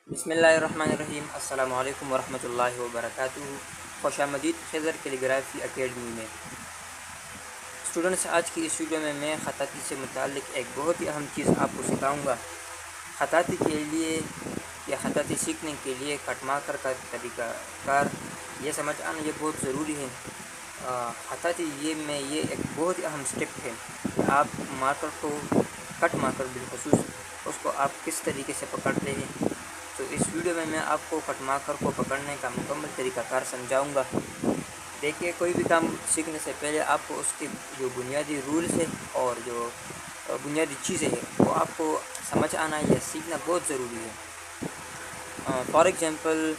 بسم اللہ الرحمن الرحیم۔ السلام علیکم ورحمۃ اللہ وبرکاتہ۔ خوش آمدید خضر کیلیگرافی اکیڈمی میں۔ اسٹوڈنٹس، آج کی اس ویڈیو میں خطاطی سے متعلق ایک بہت ہی اہم چیز آپ کو سکھاؤں گا۔ خطاطی کے لیے یا خطاطی سیکھنے کے لیے کٹ مارکر کا طریقہ کار یہ سمجھ آنا یہ بہت ضروری ہے۔ خطاطی یہ ایک بہت ہی اہم سٹیپ ہے کہ آپ مارکر کو کٹ مارکر بالخصوص اس کو آپ کس طریقے سے پکڑتے ہیں۔ تو اس ویڈیو میں آپ کو کٹ مارکر کو پکڑنے کا مکمل طریقہ کار سمجھاؤں گا۔ دیکھیے، کوئی بھی کام سیکھنے سے پہلے آپ کو اس کے جو بنیادی رولز ہے اور جو بنیادی چیزیں ہیں وہ آپ کو سمجھ آنا یا سیکھنا بہت ضروری ہے۔ فار ایگزامپل،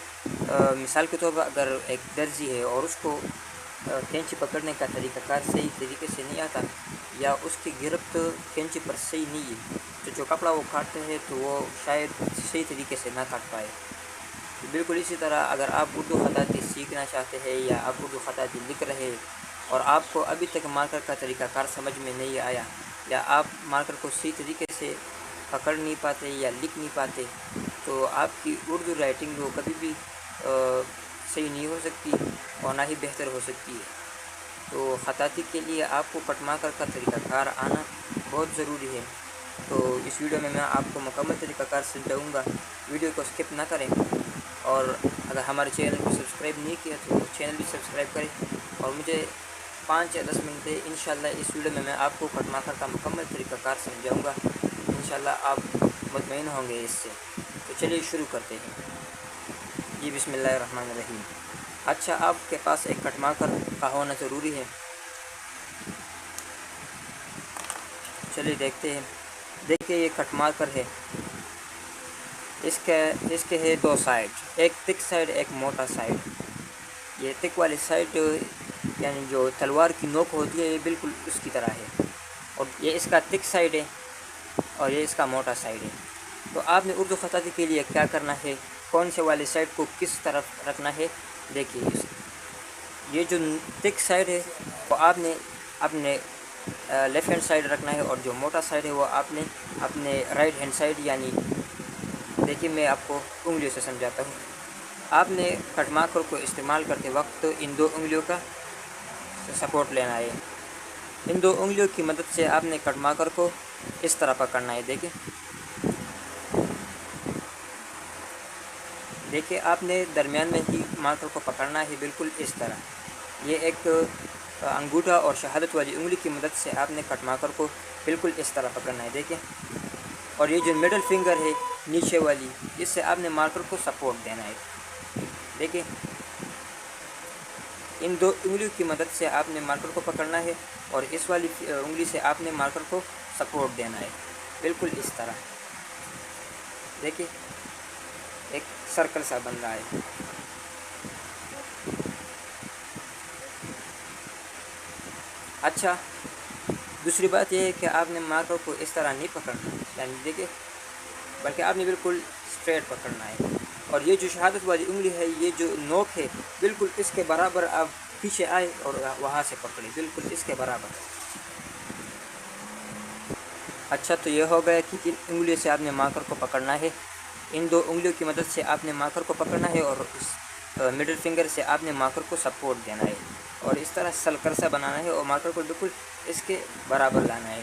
مثال کے طور پر اگر ایک درزی ہے اور اس کو کینچی پکڑنے کا طریقہ کار صحیح طریقے سے نہیں آتا یا اس کی گرفت کینچی پر صحیح نہیں ہے، تو جو کپڑا وہ کاٹتے ہیں تو وہ شاید صحیح طریقے سے نہ کاٹ پائے۔ بالکل اسی طرح اگر آپ اردو خطاطی سیکھنا چاہتے ہیں یا آپ اردو خطاطی لکھ رہے ہیں اور آپ کو ابھی تک مارکر کا طریقہ کار سمجھ میں نہیں آیا یا آپ مارکر کو صحیح طریقے سے پکڑ نہیں پاتے یا لکھ نہیں پاتے، تو آپ کی اردو رائٹنگ وہ کبھی بھی صحیح نہیں ہو سکتی اور نہ ہی بہتر ہو سکتی ہے۔ تو خطاطی کے لیے آپ کو کٹ مارکر کا طریقہ کار آنا بہت ضروری ہے۔ تو اس ویڈیو میں آپ کو مکمل طریقہ کار سمجھاؤں گا، ویڈیو کو اسکپ نہ کریں، اور اگر ہمارے چینل کو سبسکرائب نہیں کیا تو چینل بھی سبسکرائب کریں اور مجھے 5 یا 10 منٹ دے۔ انشاءاللہ اس ویڈیو میں آپ کو کٹ مارکر کا مکمل طریقہ کار سمجھاؤں گا۔ انشاءاللہ آپ مطمئن ہوں گے اس سے۔ تو چلیے شروع کرتے ہیں۔ جی، بسم اللہ الرحمن الرحیم۔ اچھا، آپ کے پاس ایک کٹ مارکر کا ہونا ضروری ہے۔ چلیے دیکھتے ہیں۔ دیکھیے، یہ کٹ مارکر ہے، اس کے ہے 2 سائڈ، ایک تک سائڈ ایک موٹا سائڈ۔ یہ تک والی سائڈ یعنی جو تلوار کی نوک ہوتی ہے یہ بالکل اس کی طرح ہے، اور یہ اس کا تک سائڈ ہے اور یہ اس کا موٹا سائڈ ہے۔ تو آپ نے اردو خطاطی کے لیے کیا کرنا ہے، کون سے والی سائڈ کو کس طرف رکھنا ہے۔ دیکھیے، یہ جو تک سائڈ ہے وہ آپ نے اپنے لیفٹ ہینڈ سائڈ رکھنا ہے، اور جو موٹا سائڈ ہے وہ آپ نے اپنے رائٹ ہینڈ سائڈ، یعنی دیکھیے میں آپ کو انگلیوں سے سمجھاتا ہوں۔ آپ نے کٹ مارکر کو استعمال کرتے وقت ان 2 انگلیوں کا سپورٹ لینا ہے۔ ان 2 انگلیوں کی مدد سے آپ نے کٹ مارکر کو اس طرح پکڑنا ہے۔ دیکھیں آپ نے درمیان میں ہی مارکر کو پکڑنا ہے، بالکل اس طرح۔ یہ ایک انگوٹھا اور شہادت والی انگلی کی مدد سے آپ نے کٹ مارکر کو بالکل اس طرح پکڑنا ہے۔ دیکھیں، اور یہ جو مڈل فنگر ہے نیچے والی، اس سے آپ نے مارکر کو سپورٹ دینا ہے۔ دیکھیں، ان 2 انگلیوں کی مدد سے آپ نے مارکر کو پکڑنا ہے اور اس والی انگلی سے آپ نے مارکر کو سپورٹ دینا ہے، بالکل اس طرح۔ دیکھیں، ایک سرکل سا بن رہا ہے۔ اچھا، دوسری بات یہ ہے کہ آپ نے مارکر کو اس طرح نہیں پکڑنا، یعنی دیکھیں، بلکہ آپ نے بالکل اسٹریٹ پکڑنا ہے، اور یہ جو شہادت والی انگلی ہے، یہ جو نوک ہے، بالکل اس کے برابر آپ پیچھے آئے اور وہاں سے پکڑیں، بالکل اس کے برابر۔ اچھا، تو یہ ہو گیا کہ ان انگلیوں سے آپ نے مارکر کو پکڑنا ہے۔ ان 2 انگلیوں کی مدد سے آپ نے مارکر کو پکڑنا ہے اور اس مڈل فنگر سے آپ نے مارکر کو سپورٹ دینا ہے، اور اس طرح سرکل سا بنانا ہے اور مارکر کو بالکل اس کے برابر لانا ہے۔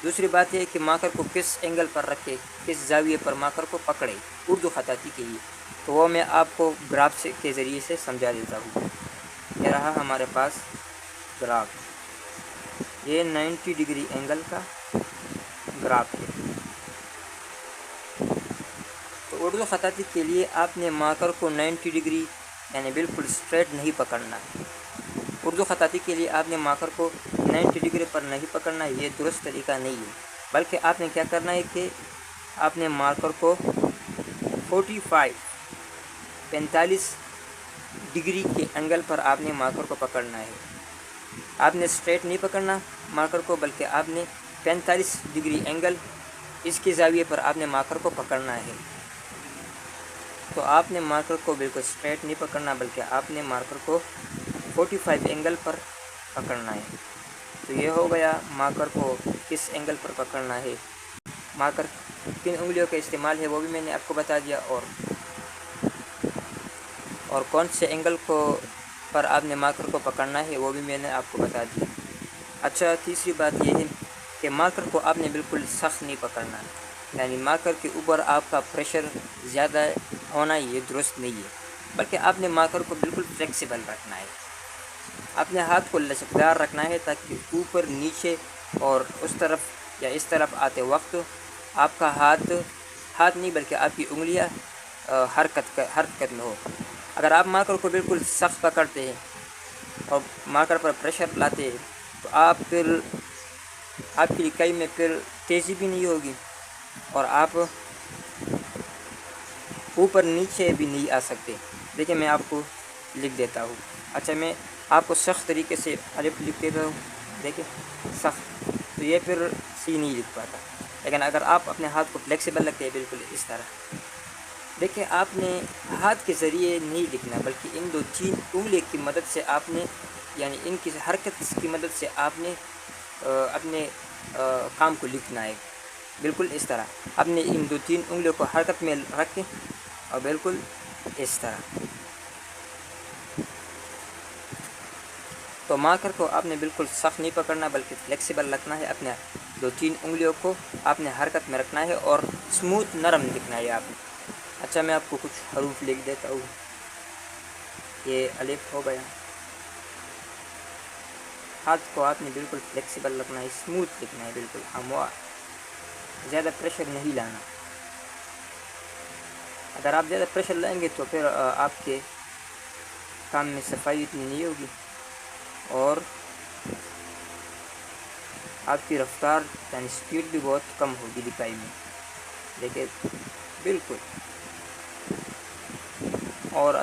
دوسری بات یہ ہے کہ مارکر کو کس اینگل پر رکھے، کس زاویے پر مارکر کو پکڑے اردو خطاطی کے لیے، تو وہ میں آپ کو گراف کے ذریعے سے سمجھا دیتا ہوں۔ یہ رہا ہمارے پاس گراف، یہ 90 ڈگری اینگل کا گراف ہے۔ تو اردو خطاطی کے لیے آپ نے مارکر کو 90 ڈگری یعنی بالکل اسٹریٹ نہیں پکڑنا ہے۔ اردو خطاطی کے لیے آپ نے مارکر کو 90 ڈگری پر نہیں پکڑنا، یہ درست طریقہ نہیں ہے، بلکہ آپ نے کیا کرنا ہے کہ آپ نے مارکر کو 45 ڈگری کے اینگل پر آپ نے مارکر کو پکڑنا ہے۔ آپ نے اسٹریٹ نہیں پکڑنا مارکر کو، بلکہ آپ نے 45 ڈگری اینگل اس کے زاویے پر آپ نے مارکر کو پکڑنا ہے۔ تو آپ نے مارکر کو بالکل اسٹریٹ نہیں پکڑنا، بلکہ آپ نے مارکر کو 45 اینگل پر پکڑنا ہے۔ تو یہ ہو گیا مارکر کو کس اینگل پر پکڑنا ہے۔ مارکر کن انگلیوں کا استعمال ہے وہ بھی میں نے آپ کو بتا دیا، اور کون سے اینگل پر آپ نے مارکر کو پکڑنا ہے وہ بھی میں نے آپ کو بتا دیا۔ اچھا، تیسری بات یہ ہے کہ مارکر کو آپ نے بالکل سخت نہیں پکڑنا، یعنی مارکر کے اوپر آپ کا پریشر زیادہ ہونا یہ درست نہیں ہے، بلکہ آپ نے مارکر کو بالکل فلیکسیبل رکھنا ہے، اپنے ہاتھ کو لچکدار رکھنا ہے تاکہ اوپر نیچے اور اس طرف یا اس طرف آتے وقت آپ کا ہاتھ نہیں بلکہ آپ کی انگلیاں حرکت میں ہو۔ اگر آپ مارکر کو بالکل سخت پکڑتے ہیں اور مارکر پر پریشر لاتے ہیں تو آپ کی لکھائی میں پھر تیزی بھی نہیں ہوگی اور آپ اوپر نیچے بھی نہیں آ سکتے۔ دیکھیں میں آپ کو لکھ دیتا ہوں۔ اچھا، میں آپ کو سخت طریقے سے الف لکھ دیتا ہوں، دیکھیں سخت، تو یہ پھر سی نہیں لکھ پاتا، لیکن اگر آپ اپنے ہاتھ کو فلیکسیبل رکھتے ہیں بالکل اس طرح، دیکھیں آپ نے ہاتھ کے ذریعے نہیں لکھنا بلکہ ان 2-3 انگلی کی مدد سے آپ نے، یعنی ان کی حرکت کی مدد سے آپ نے اپنے کام کو لکھنا ہے، بالکل اس طرح آپ نے ان 2-3 انگلیوں کو حرکت میں رکھ کے اور بالکل اس طرح۔ تو مارکر کو آپ نے بالکل سخت نہیں پکڑنا بلکہ فلیکسیبل رکھنا ہے، اپنے 2-3 انگلیوں کو آپ نے حرکت میں رکھنا ہے اور اسموتھ نرم لکھنا ہے آپ نے۔ اچھا، میں آپ کو کچھ حروف لکھ دیتا ہوں۔ یہ الف ہو گیا، ہاتھ کو آپ نے بالکل فلیکسیبل رکھنا ہے، اسموتھ لکھنا ہے، بالکل ہموار، زیادہ پریشر نہیں لانا۔ اگر آپ زیادہ پریشر لائیں گے تو پھر آپ کے کام میں صفائی اتنی نہیں ہوگی اور آپ کی رفتار یعنی سپیڈ بھی بہت کم ہوگی لکھائی میں، دیکھیں بالکل۔ اور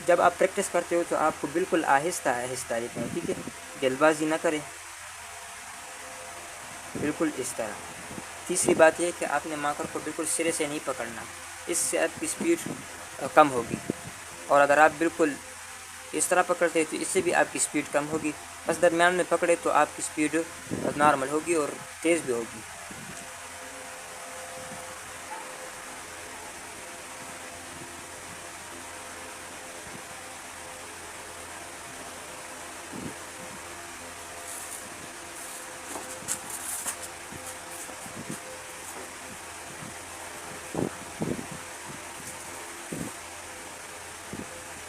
جب آپ پریکٹس کرتے ہو تو آپ کو بالکل آہستہ آہستہ لکھنا ہے، ٹھیک ہے، جلد بازی نہ کریں، بالکل اس طرح۔ تیسری بات یہ کہ آپ نے مارکر کو بالکل سرے سے نہیں پکڑنا، اس سے آپ کی سپیڈ کم ہوگی، اور اگر آپ بالکل اس طرح پکڑتے ہیں تو اس سے بھی آپ کی سپیڈ کم ہوگی، بس درمیان میں پکڑے تو آپ کی سپیڈ نارمل ہوگی اور تیز بھی ہوگی۔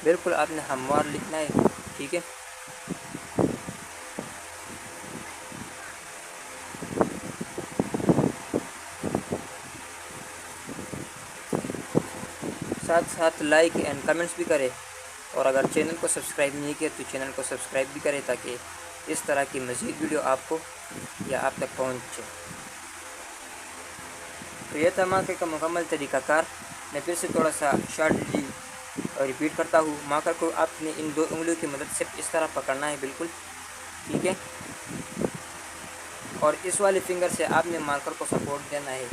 بالکل آپ نے ہموار لکھنا ہے، ٹھیک ہے۔ ساتھ ساتھ لائک اینڈ کمنٹس بھی کرے، اور اگر چینل کو سبسکرائب نہیں کیا تو چینل کو سبسکرائب بھی کرے تاکہ اس طرح کی مزید ویڈیو آپ کو یا آپ تک پہنچے۔ تو یہ تھا مارکر کا مکمل طریقہ کار۔ میں پھر سے تھوڑا سا شارٹلی ریپیٹ کرتا ہوں۔ مارکر کو آپ نے ان 2 انگلیوں کی مدد سے اس طرح پکڑنا ہے، بالکل ٹھیک ہے، اور اس والے فنگر سے آپ نے مارکر کو سپورٹ دینا ہے،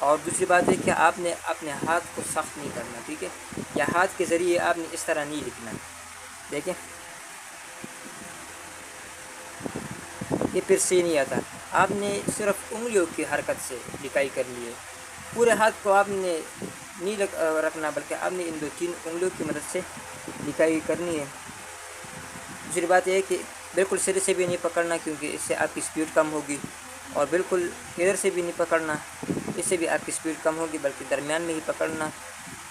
اور دوسری بات ہے کہ آپ نے اپنے ہاتھ کو سخت نہیں کرنا، ٹھیک ہے، یا ہاتھ کے ذریعے آپ نے اس طرح نہیں لکھنا، دیکھیں یہ پھر سے نہیں آتا، آپ نے صرف انگلیوں کی حرکت سے لکھائی کرنی ہے، پورے ہاتھ کو آپ نے نہیں رکھنا بلکہ آپ نے ان 2-3 انگلیوں کی مدد سے لکھائی کرنی ہے۔ دوسری بات یہ ہے کہ بالکل سرے سے بھی نہیں پکڑنا کیونکہ اس سے آپ کی سپیڈ کم ہوگی، اور بالکل ادھر سے بھی نہیں پکڑنا، اس سے بھی آپ کی سپیڈ کم ہوگی، بلکہ درمیان میں ہی پکڑنا،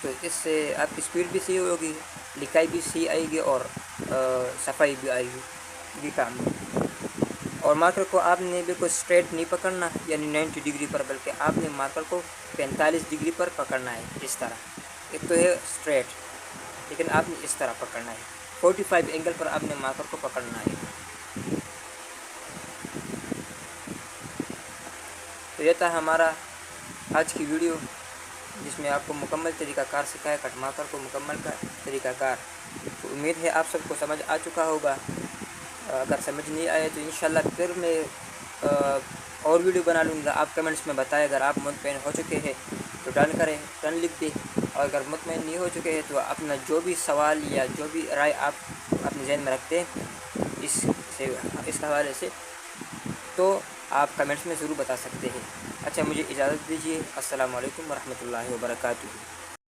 تو اس سے آپ کی سپیڈ بھی صحیح ہوگی، لکھائی بھی صحیح آئے گی اور صفائی بھی آئے گی یہ کام میں۔ اور مارکر کو آپ نے بالکل اسٹریٹ نہیں پکڑنا یعنی 90 ڈگری پر، بلکہ آپ نے مارکر کو 45 ڈگری پر پکڑنا ہے، اس طرح۔ ایک تو ہے اسٹریٹ، لیکن آپ نے اس طرح پکڑنا ہے، 45 اینگل پر آپ نے مارکر کو پکڑنا ہے۔ تو یہ تھا ہمارا آج کی ویڈیو، جس میں آپ کو مکمل طریقہ کار سکھایا، کٹ مارکر کو مکمل کا طریقہ کار۔ تو امید ہے آپ سب کو سمجھ آ چکا ہوگا، اگر سمجھ نہیں آئے تو انشاءاللہ پھر میں اور ویڈیو بنا لوں گا۔ آپ کمنٹس میں بتائیں، اگر آپ مطمئن ہو چکے ہیں تو ڈن کریں، ڈن لکھ دیں، اور اگر مطمئن نہیں ہو چکے ہیں تو اپنا جو بھی سوال یا جو بھی رائے آپ اپنے ذہن میں رکھتے ہیں اس حوالے سے تو آپ کمنٹس میں ضرور بتا سکتے ہیں۔ اچھا، مجھے اجازت دیجیے۔ السلام علیکم ورحمۃ اللہ وبرکاتہ۔